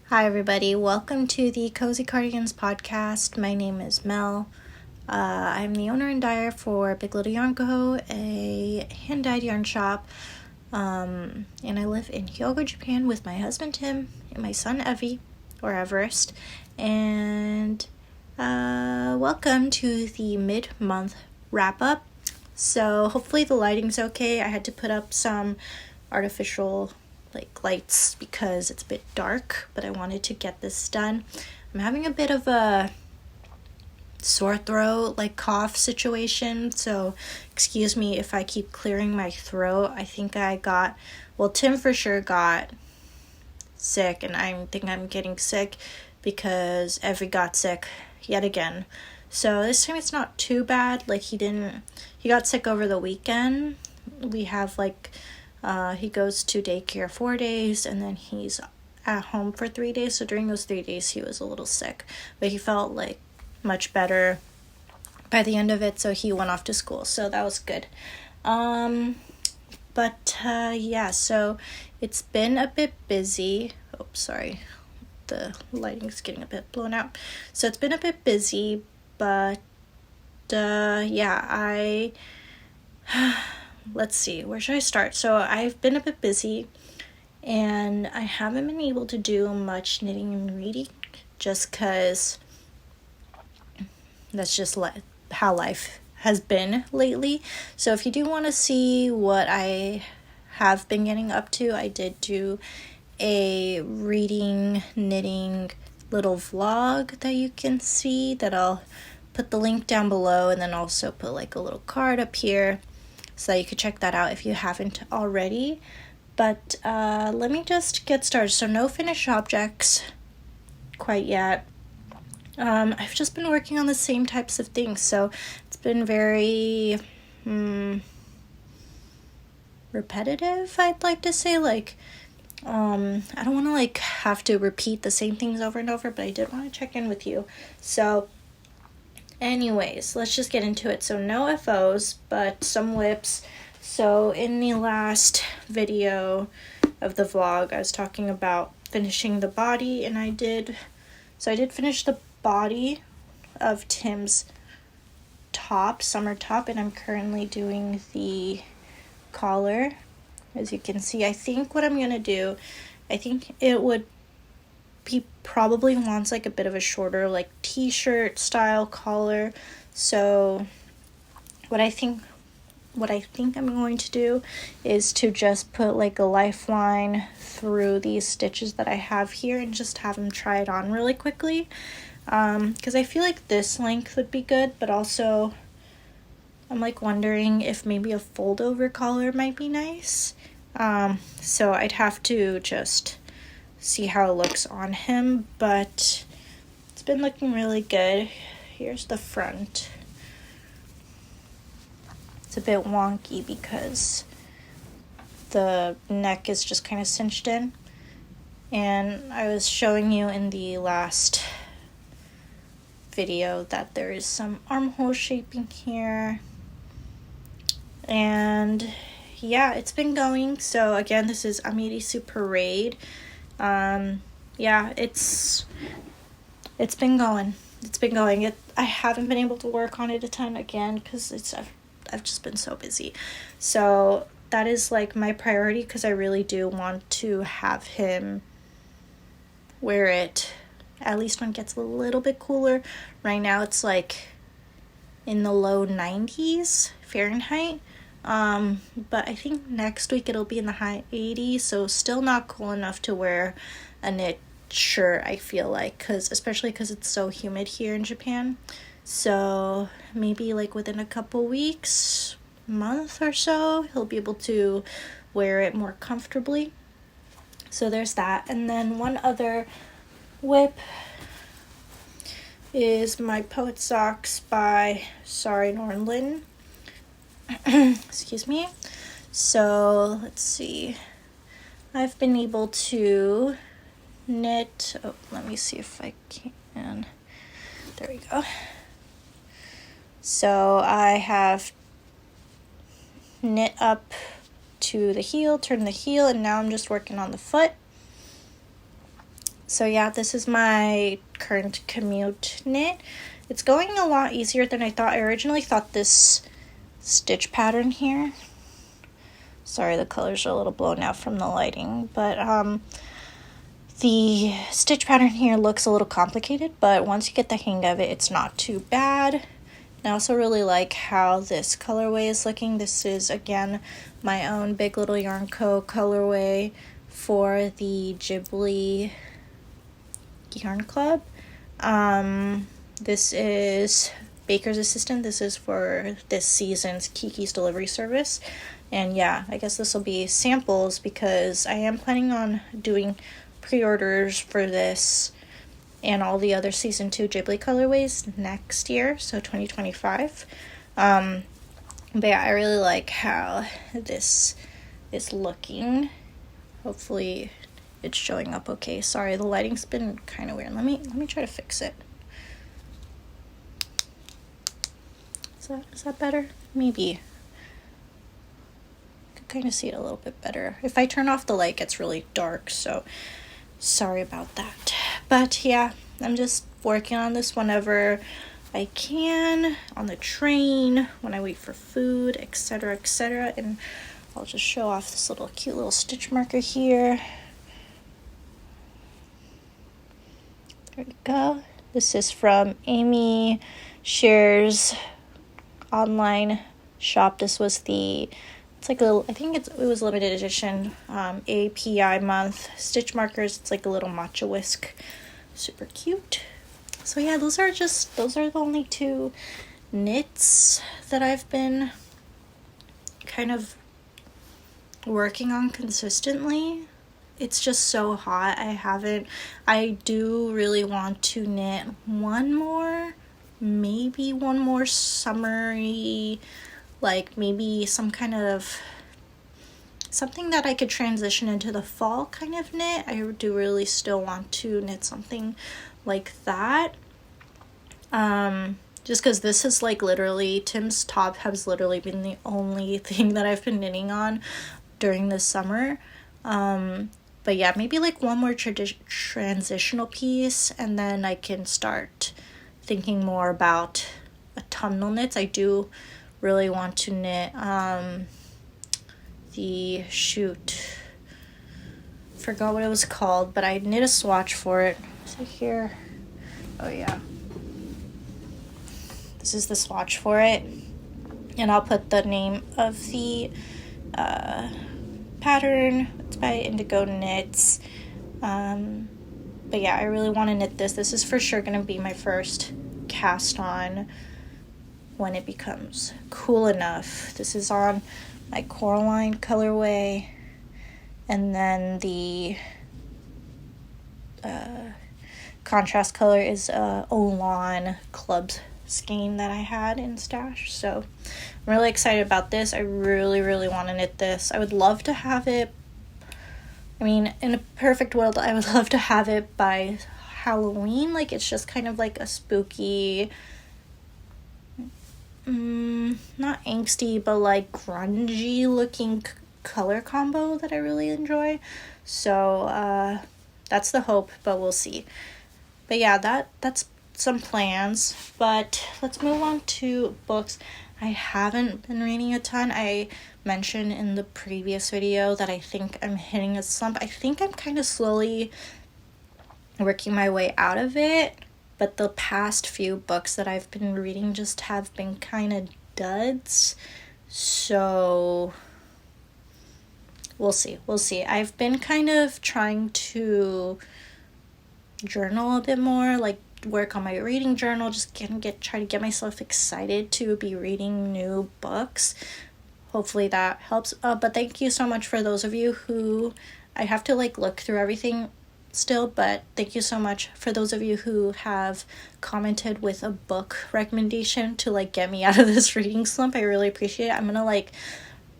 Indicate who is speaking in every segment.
Speaker 1: Hi, everybody. Welcome to the Cozy Cardigans podcast. My name is Mel. I'm the owner and dyer for Big Little Yarn Co., a hand-dyed yarn shop. And I live in Hyogo, Japan with my husband Tim and my son Evie, or Everest. And welcome to the mid-month wrap-up. So hopefully the lighting's okay. I had to put up some artificial lights because it's a bit dark, but I wanted to get this done. I'm having a bit of a sore throat, cough situation, so excuse me if I keep clearing my throat. I think Tim for sure got sick, and I think I'm getting sick because Evie got sick yet again. So this time it's not too bad. He got sick over the weekend. We have he goes to daycare 4 days, and then he's at home for 3 days. So during those 3 days, he was a little sick, but he felt much better by the end of it. So he went off to school. So that was good. So it's been a bit busy. Oh, sorry. The lighting's getting a bit blown out. So it's been a bit busy, but let's see, where should I start? So I've been a bit busy, and I haven't been able to do much knitting and reading, just because that's just how life has been lately. So if you do want to see what I have been getting up to, I did do a reading, knitting little vlog that you can see, that I'll put the link down below, and then also put a little card up here, so you could check that out if you haven't already. But let me just get started. So no finished objects quite yet. I've just been working on the same types of things, so it's been very repetitive, I'd like to say. I don't want to have to repeat the same things over and over, but I did want to check in with you. So anyways, let's just get into it. So no FOs, but some whips. So in the last video of the vlog, I was talking about finishing the body, and I did finish the body of Tim's summer top, and I'm currently doing the collar. As you can see, I think what I'm gonna do, he probably wants a bit of a shorter t-shirt style collar. So what I think I'm going to do is to just put a lifeline through these stitches that I have here, and just have him try it on really quickly, because I feel this length would be good, but also I'm wondering if maybe a fold over collar might be nice. So I'd have to just see how it looks on him, but it's been looking really good. Here's the front. It's a bit wonky because the neck is just kind of cinched in, and I was showing you in the last video that there is some armhole shaping here, and yeah, it's been going. So again, this is Amirisu Parade. It's been going. I haven't been able to work on it a ton again because I've just been so busy. So that is my priority, because I really do want to have him wear it at least when it gets a little bit cooler. Right now it's in the low 90s Fahrenheit. But I think next week it'll be in the high 80s, so still not cool enough to wear a knit shirt, I feel especially because it's so humid here in Japan. So maybe within a couple weeks, month or so, he'll be able to wear it more comfortably. So there's that. And then one other whip is my Poet Socks by Sari Nordlund. Excuse me. So let's see. I've been able to knit. Oh, let me see if I can. There we go. So I have knit up to the heel, turn the heel, and now I'm just working on the foot. So yeah, this is my current commute knit. It's going a lot easier than I thought. I originally thought this stitch pattern here, sorry, the colors are a little blown out from the lighting, but the stitch pattern here looks a little complicated, but once you get the hang of it, it's not too bad. And I also really like how this colorway is looking. This is, again, my own Big Little Yarn Co. colorway for the Ghibli Yarn Club. This is Baker's Assistant. This is for this season's Kiki's delivery service. And yeah, I guess this will be samples because I am planning on doing pre-orders for this and all the other season 2 Ghibli colorways next year, so 2025. But yeah, I really like how this is looking. Hopefully it's showing up okay. Sorry, the lighting's been kind of weird. Let me try to fix it. Is that better? Maybe. I could kind of see it a little bit better. If I turn off the light, it gets really dark, so sorry about that. But yeah, I'm just working on this whenever I can, on the train, when I wait for food, etc., etc. And I'll just show off this cute little stitch marker here. There we go. This is from Amy Shear's online shop. This was it's like I think it was limited edition API month stitch markers. It's like a little matcha whisk, super cute. So yeah, those are the only 2 knits that I've been kind of working on consistently. It's just so hot. I do really want to knit maybe one more summery, like maybe something that I could transition into the fall kind of knit. I do really still want to knit something like that. Just because this is like literally, Tim's top has literally been the only thing that I've been knitting on during the summer. But yeah, maybe like one more transitional piece, and then I can start thinking more about autumnal knits. I do really want to knit forgot what it was called, but I knit a swatch for it. Is it here? Oh yeah, this is the swatch for it, and I'll put the name of the pattern. It's by Indigo Knits. But yeah, I really want to knit this. This is for sure going to be my first cast on when it becomes cool enough. This is on my Coraline colorway, and then the contrast color is Olan Club skein that I had in stash. So I'm really excited about this. I really want to knit this. I would love to have it, I mean, in a perfect world, I would love to have it by Halloween. Like, it's just kind of like a spooky, not angsty, but like grungy looking color combo that I really enjoy. So that's the hope, but we'll see. But yeah, that's some plans. But let's move on to books. I haven't been reading a ton. I mentioned in the previous video that I think I'm hitting a slump. I think I'm kind of slowly working my way out of it, but the past few books that I've been reading just have been kind of duds. So we'll see. I've been kind of trying to journal a bit more, like work on my reading journal, just try to get myself excited to be reading new books. Hopefully that helps. But thank you so much for those of you who, I have to like look through everything still, but thank you so much for those of you who have commented with a book recommendation to like get me out of this reading slump. I really appreciate it. I'm gonna like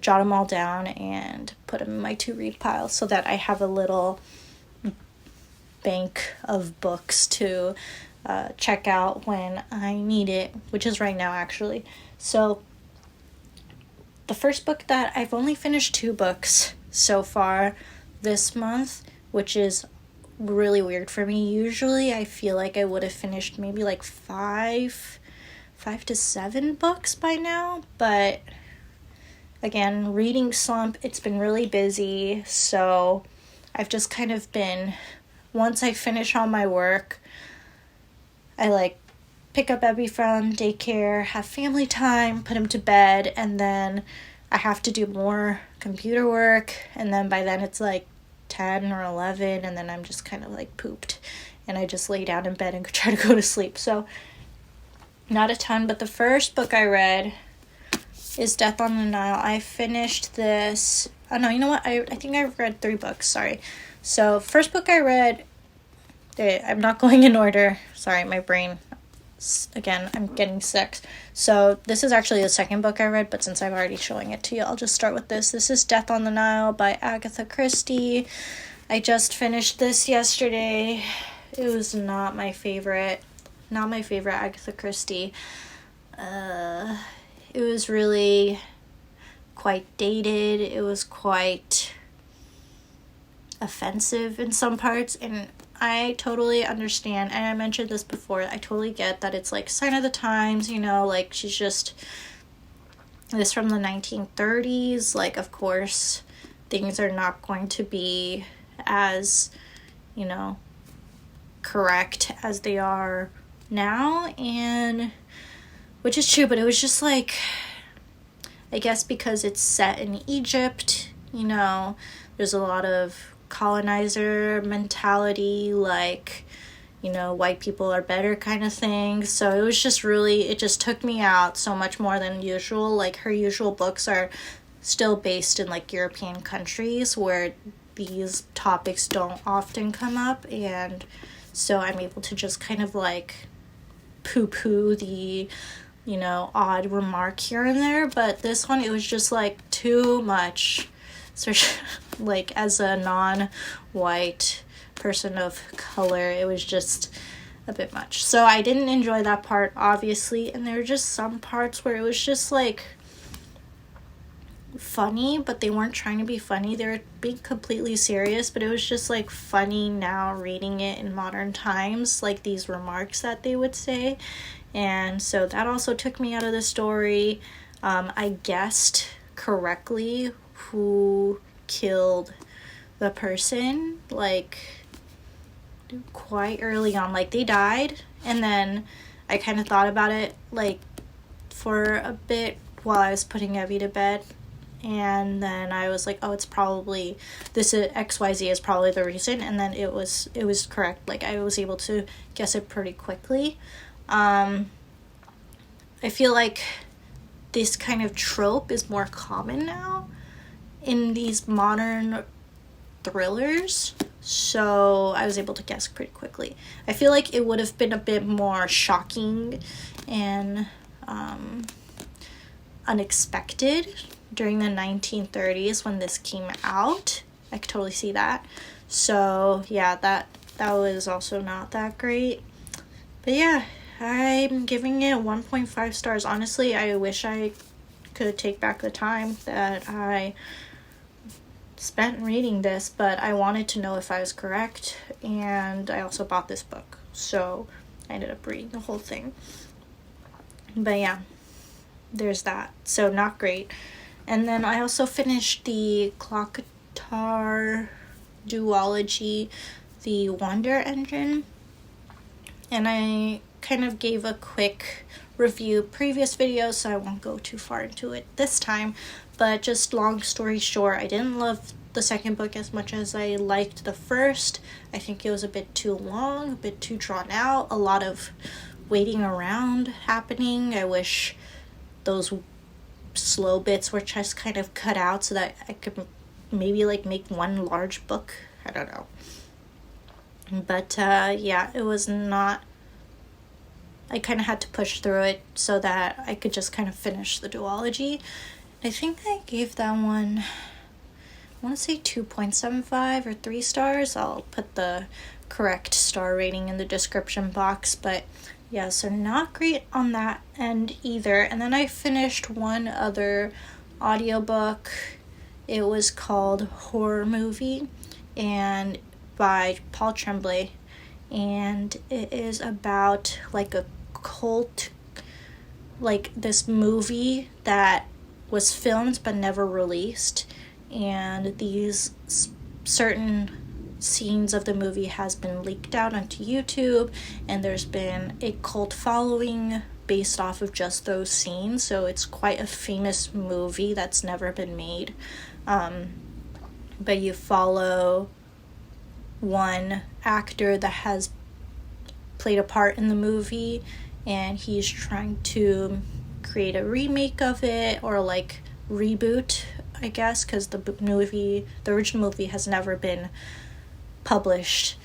Speaker 1: jot them all down and put them in my to read pile so that I have a little bank of books to check out when I need it, which is right now actually. So the first book that I've only finished 2 books so far this month, which is really weird for me. Usually I feel like I would have finished maybe like 5 to 7 books by now, but again, reading slump, it's been really busy, so I've just kind of been, once I finish all my work, I like pick up Ebby from daycare, have family time, put him to bed, and then I have to do more computer work, and then by then it's like 10 or 11, and then I'm just kind of like pooped, and I just lay down in bed and try to go to sleep. So not a ton, but the first book I read is Death on the Nile. I finished this, oh no, you know what, I think I've read 3 books, sorry. So first book I read, I'm not going in order, sorry, my brain, again, I'm getting sick. So this is actually the second book I read, but since I'm already showing it to you, I'll just start with this. This is Death on the Nile by Agatha Christie. I just finished this yesterday. It was not my favorite Agatha Christie. It was really quite dated. It was quite offensive in some parts, and I totally understand, and I mentioned this before, I totally get that it's like sign of the times, you know, like she's just, this from the 1930s, like of course things are not going to be as, you know, correct as they are now, and which is true, but it was just like, I guess because it's set in Egypt, you know, there's a lot of colonizer mentality, like, you know, white people are better kind of thing. So it was just really, it just took me out so much more than usual. Like her usual books are still based in like European countries where these topics don't often come up, and so I'm able to just kind of like poo-poo the, you know, odd remark here and there, but this one, it was just like too much. So like as a non-white person of color, it was just a bit much. So I didn't enjoy that part, obviously, and there were just some parts where it was just like funny, but they weren't trying to be funny. They were being completely serious, but it was just like funny now reading it in modern times, like these remarks that they would say. And so that also took me out of the story. I guessed correctly who killed the person, like quite early on, like they died, and then I kind of thought about it like for a bit while I was putting Evie to bed, and then I was like, oh, it's probably this XYZ is probably the reason, and then it was correct. Like I was able to guess it pretty quickly. I feel like this kind of trope is more common now in these modern thrillers, so I was able to guess pretty quickly. I feel like it would have been a bit more shocking and unexpected during the 1930s when this came out. I could totally see that. So yeah, that was also not that great. But yeah, I'm giving it 1.5 stars. Honestly, I wish I could take back the time that I spent reading this, but I wanted to know if I was correct, and I also bought this book, so I ended up reading the whole thing. But yeah, there's that. So not great. And then I also finished the Clocktar duology, The Wonder Engine, and I kind of gave a quick review previous video, so I won't go too far into it this time. But just long story short, I didn't love the second book as much as I liked the first. I think it was a bit too long, a bit too drawn out, a lot of waiting around happening. I wish those slow bits were just kind of cut out so that I could maybe like make one large book. I don't know. But yeah, it was not, I kind of had to push through it so that I could just kind of finish the duology. I think I gave that one, I want to say 2.75 or 3 stars. I'll put the correct star rating in the description box. But yeah, so not great on that end either. And then I finished one other audiobook. It was called Horror Movie, and by Paul Tremblay, and it is about like a cult, like this movie that was filmed but never released, and these certain scenes of the movie has been leaked out onto YouTube, and there's been a cult following based off of just those scenes. So it's quite a famous movie that's never been made. But you follow one actor that has played a part in the movie, and he's trying to create a remake of it, or like reboot, I guess, because the original movie has never been published.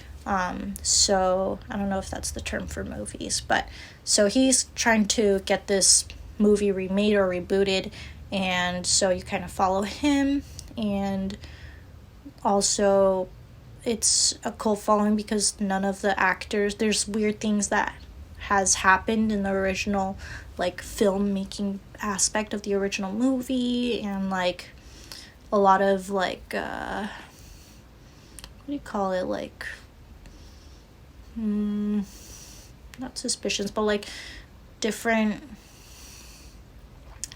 Speaker 1: So I don't know if that's the term for movies, but so he's trying to get this movie remade or rebooted, and so you kind of follow him. And also it's a cult following because none of the actors, there's weird things that has happened in the original like filmmaking aspect of the original movie, and like a lot of like what do you call it, like not suspicions, but like different,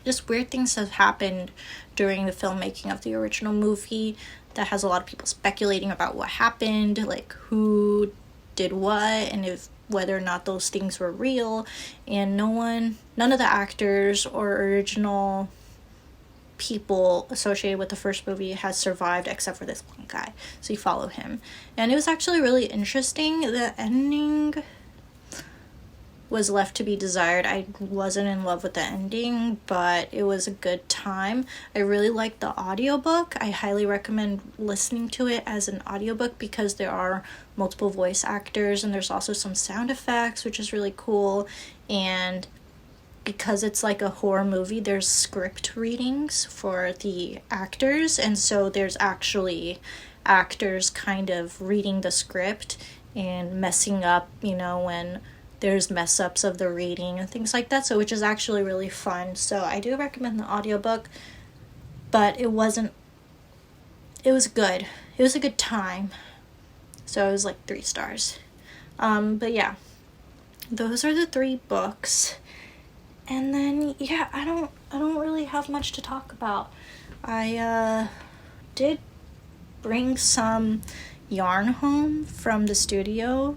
Speaker 1: just weird things have happened during the filmmaking of the original movie that has a lot of people speculating about what happened, like who did what, and if whether or not those things were real. And none of the actors or original people associated with the first movie has survived except for this one guy, so you follow him. And it was actually really interesting. The ending was left to be desired. I wasn't in love with the ending, but it was a good time. I really liked the audiobook. I highly recommend listening to it as an audiobook because there are multiple voice actors, and there's also some sound effects, which is really cool. And because it's like a horror movie, there's script readings for the actors, and so there's actually actors kind of reading the script and messing up, when there's mess ups of the reading and things like that, so which is actually really fun. So I do recommend the audiobook, but it was good. It was a good time. So it was like 3 stars. But yeah, those are the 3 books. And then yeah, I don't really have much to talk about. I did bring some yarn home from the studio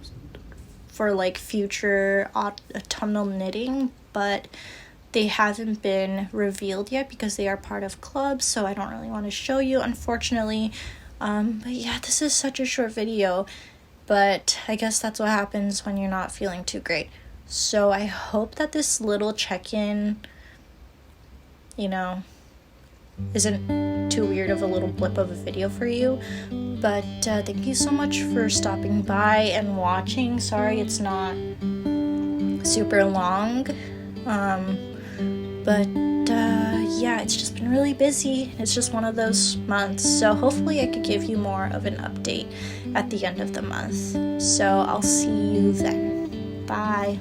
Speaker 1: for like future autumnal knitting, but they haven't been revealed yet because they are part of clubs, so I don't really want to show you, unfortunately. But yeah, this is such a short video, but I guess that's what happens when you're not feeling too great. So I hope that this little check-in, isn't too weird of a little blip of a video for you. But thank you so much for stopping by and watching. Sorry it's not super long. But yeah, it's just been really busy. It's just one of those months. So hopefully I could give you more of an update at the end of the month. So I'll see you then. Bye.